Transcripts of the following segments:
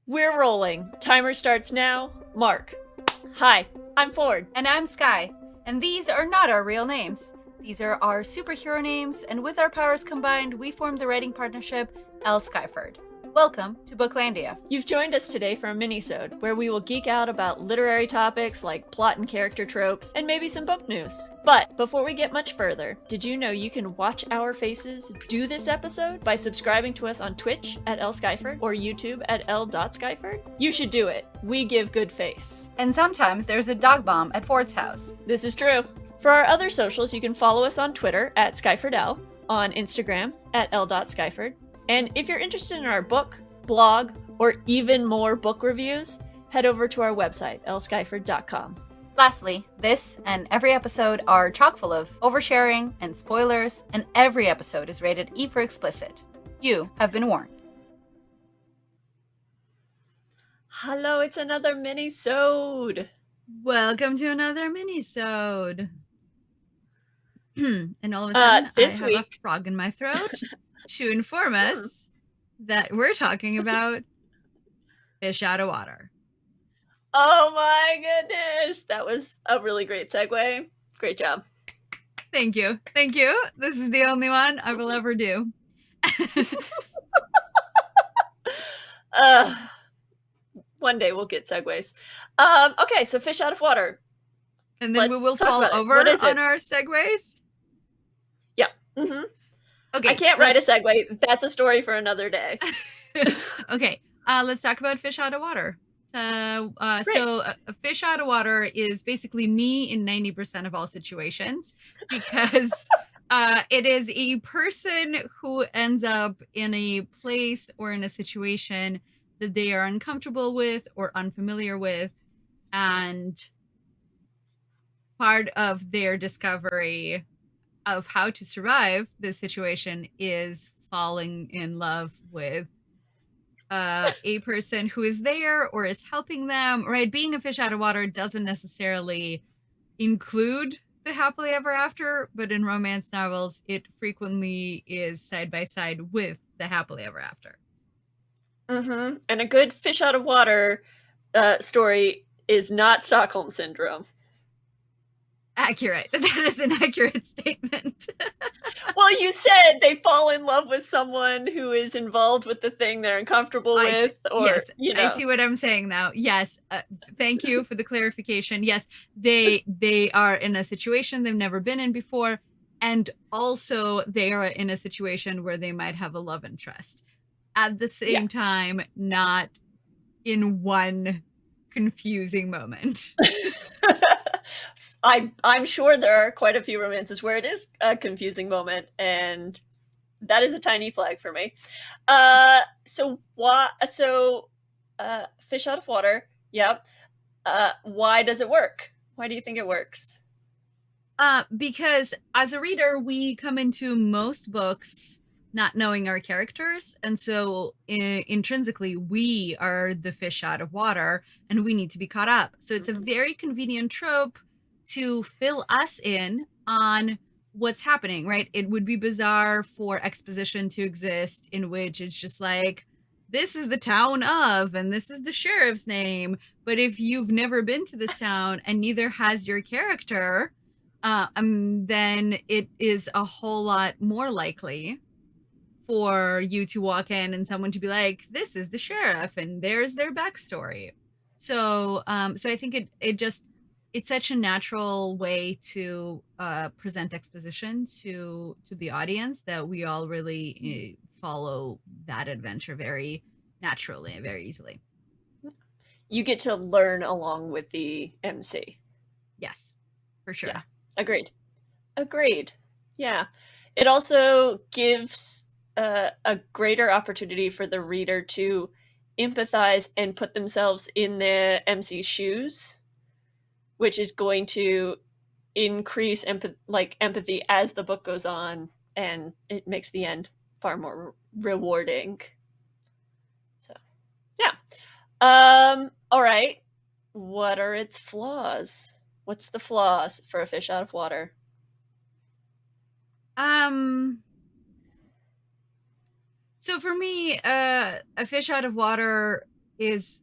We're rolling. Timer starts now. Mark. Hi, I'm Ford. And I'm Sky. And these are not our real names. These are our superhero names, and with our powers combined, we formed the writing partnership L. Skyford. Welcome to Booklandia. You've joined us today for a minisode, where we will geek out about literary topics like plot and character tropes, and maybe some book news. But before we get much further, did you know you can watch our faces do this episode by subscribing to us on Twitch at L. Skyford or YouTube at L.Skyford? You should do it. We give good face. And sometimes there's a dog bomb at Ford's house. This is true. For our other socials, you can follow us on Twitter at SkyfordL, on Instagram at L.Skyford. And if you're interested in our book, blog, or even more book reviews, head over to our website, lskyford.com. Lastly, this and every episode are chock full of oversharing and spoilers, and every episode is rated E for explicit. You have been warned. Hello, it's another mini-sode. Welcome to another mini-sode. And all of a sudden, I have a frog in my throat to inform us that we're talking about fish out of water. Oh my goodness. That was a really great segue. Great job. Thank you. Thank you. This is the only one I will ever do. One day we'll get segues. Okay, so fish out of water. And then we will fall over on our segues? Yeah. Mm-hmm. Okay. I can't write a segue. That's a story for another day. Okay. Let's talk about fish out of water. So a fish out of water is basically me in 90% of all situations, because it is a person who ends up in a place or in a situation that they are uncomfortable with or unfamiliar with, and part of their discovery of how to survive this situation is falling in love with a person who is there or is helping them, right? Being a fish out of water doesn't necessarily include the happily ever after, but in romance novels, it frequently is side by side with the happily ever after. Mm-hmm. And a good fish out of water story is not Stockholm Syndrome. Accurate. That is an accurate statement. Well, you said they fall in love with someone who is involved with the thing they're uncomfortable with. Yes, I see what I'm saying now. Yes, thank you for the clarification. Yes, they are in a situation they've never been in before, and also they are in a situation where they might have a love interest. At the same time, not in one confusing moment. I'm sure there are quite a few romances where it is a confusing moment, and that is a tiny flag for me. So fish out of water. Yep. Why does it work? Why do you think it works? Because as a reader, we come into most books not knowing our characters, and so intrinsically we are the fish out of water and we need to be caught up. So it's a very convenient trope to fill us in on what's happening, right? It would be bizarre for exposition to exist in which it's just like, this is the town of, and this is the sheriff's name. But if you've never been to this town and neither has your character, then it is a whole lot more likely for you to walk in and someone to be like, this is the sheriff and there's their backstory. So I think it's such a natural way to present exposition to the audience that we all really follow that adventure very naturally and very easily. You get to learn along with the MC. Yes, for sure. Yeah, agreed. Yeah. It also gives a greater opportunity for the reader to empathize and put themselves in the MC's shoes, which is going to increase empathy as the book goes on, and it makes the end far more rewarding. So, yeah. All right. What are its flaws? What's the flaws for a fish out of water? So for me, a fish out of water is,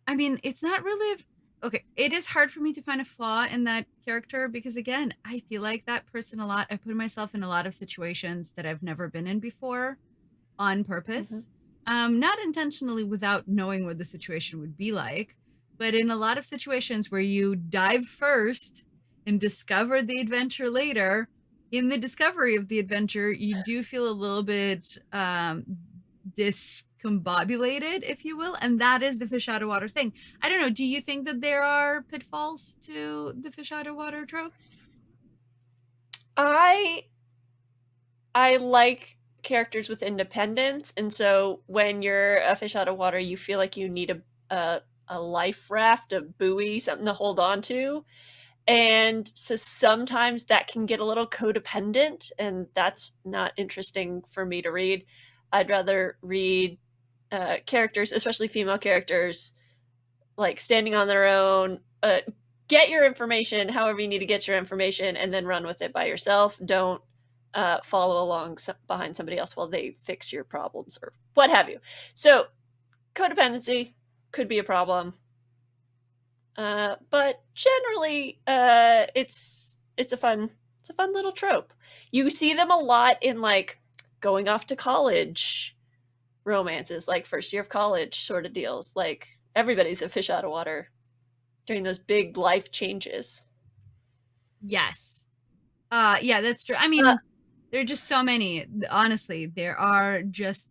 I mean, it's not really okay. It is hard for me to find a flaw in that character because, again, I feel like that person a lot. I put myself in a lot of situations that I've never been in before on Mhm. purpose, not intentionally without knowing what the situation would be like, but in a lot of situations where you dive first and discover the adventure later. In the discovery of the adventure, you do feel a little bit discombobulated, if you will, and that is the fish out of water thing. I don't know. Do you think that there are pitfalls to the fish out of water trope? I I like characters with independence, and so when you're a fish out of water, you feel like you need a life raft, a buoy, something to hold on to, and so sometimes that can get a little codependent, and that's not interesting for me to read. I'd rather read, characters, especially female characters, like, standing on their own, get your information however you need to get your information, and then run with it by yourself. Don't, follow along behind somebody else while they fix your problems or what have you. So, codependency could be a problem, but generally, it's a fun little trope. You see them a lot in, like, going off to college romances, like first year of college sorta deals, like, everybody's a fish out of water during those big life changes. Yes. Yeah, that's true. I Uh, mean, there are just so many. Honestly, there are just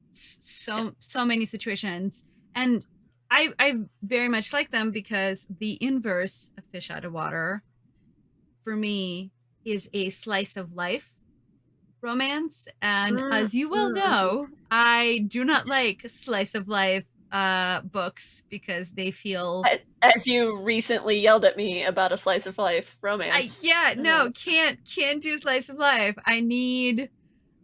yeah. so many situations, and I very much like them because the inverse of fish out of water for me is a slice of life romance, and Mm, as you well mhm. know, I do not like slice of life books because they feel As you recently yelled at me about a slice of life I romance. yeah, no, can't do slice of life. I need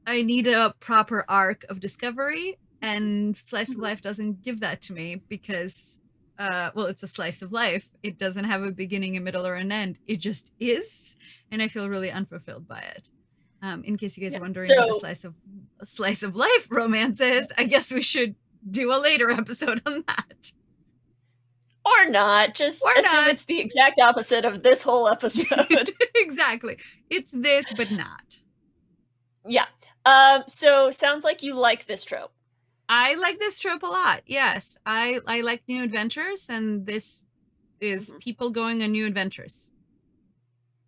a proper arc of discovery, and slice of Mhm. life doesn't give that to me because well, it's a slice of life. It doesn't have a beginning, a middle, or an end. It just is, and I feel really unfulfilled by it. In case you guys Yeah. are wondering what So a slice of life romance is, I guess we should do a later episode on that. or not, just Or assume not. it's the exact opposite of this whole episode. Exactly. It's this, but not. Yeah. So sounds like you like this trope. I like this trope a lot. Yes, I like new adventures, and this is Mhm. people going on new adventures.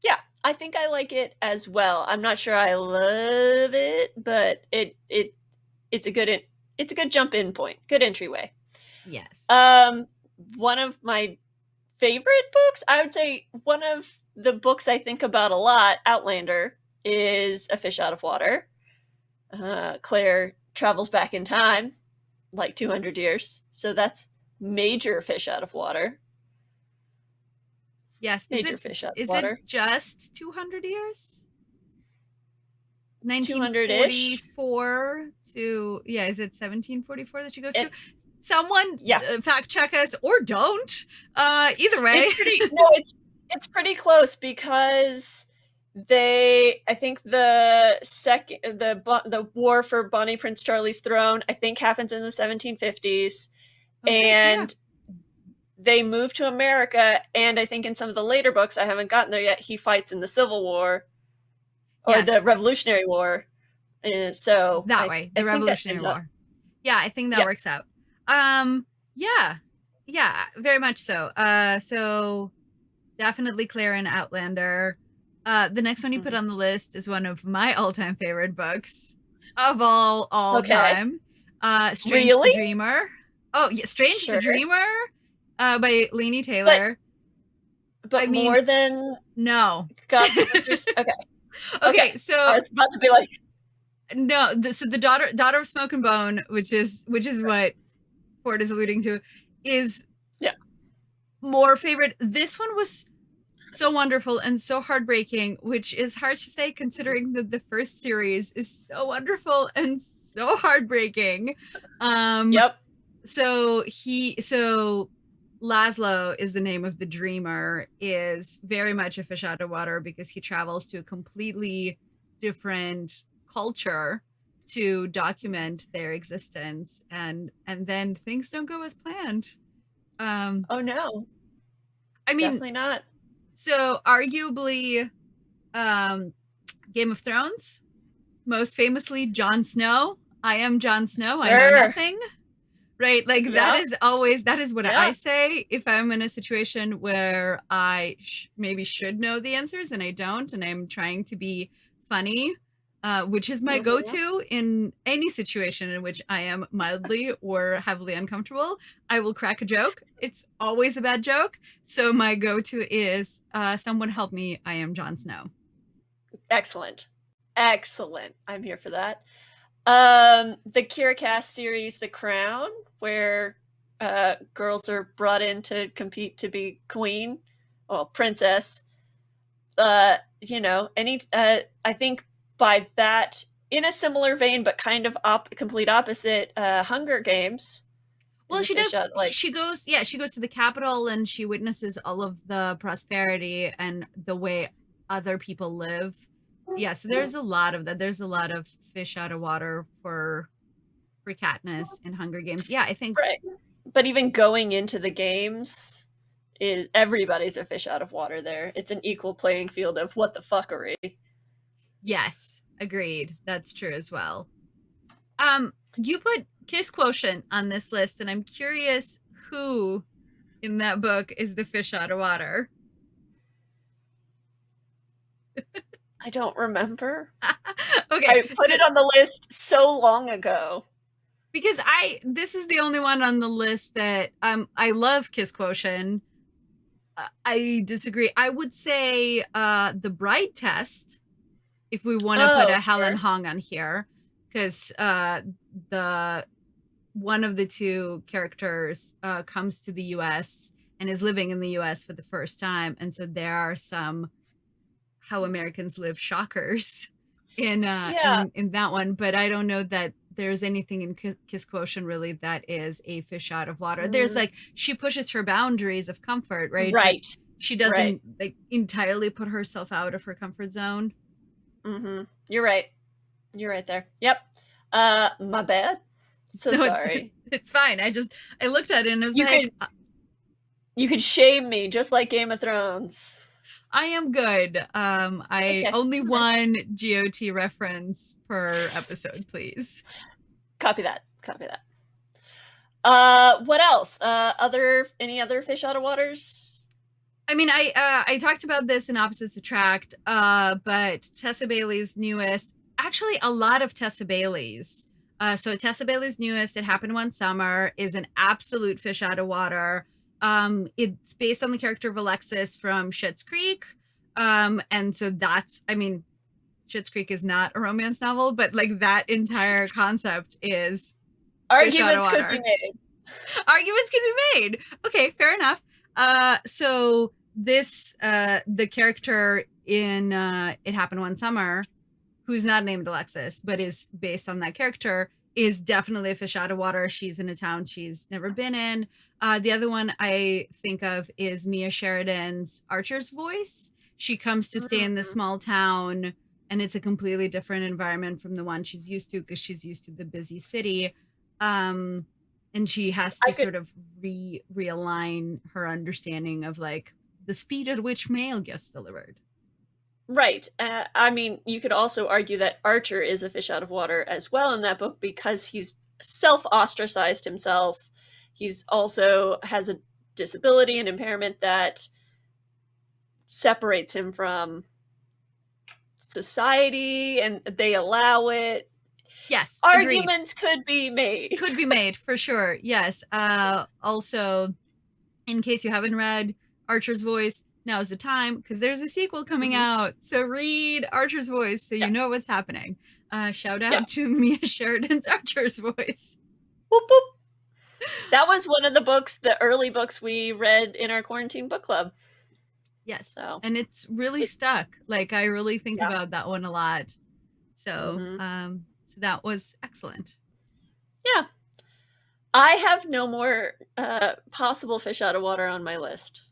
Yeah, I think I like it as well. I'm not sure I love it, but it's a good it's a good jump in point, good entryway. Yes. Um, one of my favorite books, I would say one of the books I think about a lot, Outlander, is A Fish Out of Water. Claire travels back in time like 200 years, so that's major fish out of water. Yes. Major fish out of Is it water. just 200 years? 200-ish. 1944 to yeah, is it 1744 that she goes to? It Someone Yeah, fact check us or don't. Either way. it's pretty no, it's pretty close because I think the war for Bonnie Prince Charlie's throne, I think happens in the 1750s, Okay, so yeah. and they move to America, and I think in some of the later books, I haven't gotten there yet, he fights in the Civil War or the Yes. Revolutionary War, so That way, I the think that Revolutionary ends up War. Yeah, I think that yeah. works out. Yeah. Yeah, very much so. So definitely Claire and Outlander. The next one you put Mhm. on the list is one of my all-time favorite books of all Okay. time. Strange the Really? Dreamer. Oh, yeah, Strange the Sure. Dreamer by Laini But Taylor. I mean, more than no. Gods and Monsters? Okay. Okay. Okay, I so was about to be like no, so the daughter of Smoke and Bone, which is what Ford is alluding to, is yeah. more favorite. This one was so wonderful and so heartbreaking, which is hard to say Mhm. considering that the first series is so wonderful and so heartbreaking. Um, Yep. so Laszlo is the name of the dreamer, is very much a fish out of water because he travels to a completely different culture to document their existence, and then things don't go as planned. Oh no, I mean, definitely not. so arguably, Game of Thrones, most famously Jon Snow. I am Jon Snow. I know Sure. nothing. Right? Like Yeah. that is what Yeah. I say if I'm in a situation where I maybe should know the answers and I don't, and I'm trying to be funny, which is my Mhm. go-to in any situation in which I am mildly or heavily uncomfortable. I will crack a joke. It's always a bad joke. So my go-to is, someone help me, I am Jon Snow. Excellent. Excellent. I'm here for that. The Kira Cast series, The Crown, where girls are brought in to compete to be queen, well, princess. I think by that, in a similar vein, but kind of complete opposite, Hunger Games Well, is a she fish does. out like She goes to the capital and she witnesses all of the prosperity and the way other people live. Yeah, so there's a lot of that. There's a lot of fish out of water for Katniss in Hunger Games. Yeah, I think right. But even going into the games is everybody's a fish out of water there. It's an equal playing field of what the fuckery. yes, agreed. That's true as well. You put Kiss Quotient on this list, and I'm curious who in that book is the fish out of water. I don't remember. Okay, I put it on the list so long ago. because this is the only one on the list that I love Kiss Quotient. I disagree. I would say the Bride Test, if we want to put Oh, a Helen sure. Hong on here, because the one of the two characters comes to the US and is living in the US for the first time, and so there are some how Americans live shockers Yeah, in that one, but I don't know that there's anything in Kiss Quotient really that is a fish out of water. There's mm, like she pushes her boundaries of comfort, right? But right, she right. doesn't like entirely put herself out of her comfort zone. You're right. You're right there. Yep. My bad. So No, sorry. it's fine. I looked at it and I was You like, could you could shame me just like Game of Thrones. I am good. I Okay. only Okay. one GOT reference per episode, please. Copy that. Copy that. What else? Other any other fish out of waters? I mean, I talked about this in Opposites Attract, but Tessa Bailey's newest, actually a lot of Tessa Bailey's. So Tessa Bailey's newest, It Happened One Summer, is an absolute fish out of water. It's based on the character of Alexis from Schitt's Creek. And so that's, I mean, Schitt's Creek is not a romance novel, but like that entire concept is fish out of Arguments could be water. made. Arguments can be made. Okay, fair enough. So this the character in It Happened One Summer, who's not named Alexis, but is based on that character, is definitely a fish out of water. She's in a town she's never been in. The other one I think of is Mia Sheridan's Archer's Voice. She comes to stay in this Mm, small town, and it's a completely different environment from the one she's used to because she's used to the busy city. Um, and she has I to could sort of realign her understanding of like the speed at which mail gets delivered. right. I mean, you could also argue that Archer is a fish out of water as well in that book because he's self ostracized himself. He's also has a disability and impairment that separates him from society and they allow it. Yes, agreed. Arguments could be made. Could be made for sure. Yes. Also, in case you haven't read Archer's Voice, now is the time because there's a sequel coming Mhm. out. So read Archer's Voice so Yeah. you know what's happening. Shout Yeah. out to Mia Sheridan's Archer's Voice. Boop, boop. That was one of the books, the early books we read in our quarantine book club. Yes. So, And it's really it, stuck. Like I really think yeah. about that one a lot. So, Hmm. so that was excellent. Yeah. I have no more possible fish out of water on my list.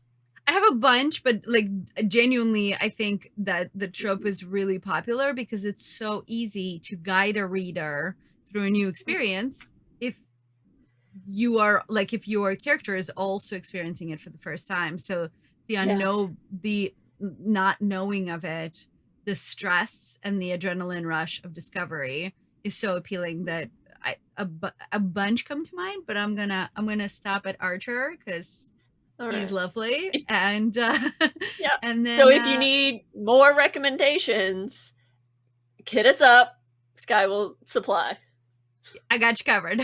I have a bunch, but like genuinely, I think that the trope is really popular because it's so easy to guide a reader through a new experience if you are like if your character is also experiencing it for the first time. So the Yeah. the not knowing of it, the stress and the adrenaline rush of discovery is so appealing that a bunch come to mind, but I'm gonna stop at Archer because All he's right. lovely, and Yep. and So then if you need more recommendations, hit us up. Sky will supply. I got you covered.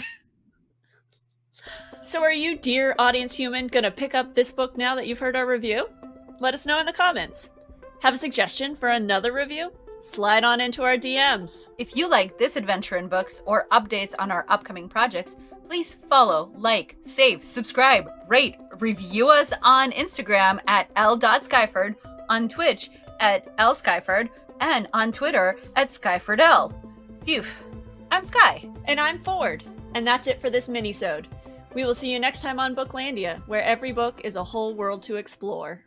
So are you, dear audience human, gonna pick up this book now that you've heard our review? Let us know in the comments. Have a suggestion for another review? Slide on into our DMs. If you like this adventure in books or updates on our upcoming projects, please follow, like, save, subscribe, rate, review us on Instagram at l.skyford, on Twitch at lskyford, and on Twitter at skyfordl. Phew. I'm Sky. And I'm Ford. And that's it for this minisode. We will see you next time on Booklandia, where every book is a whole world to explore.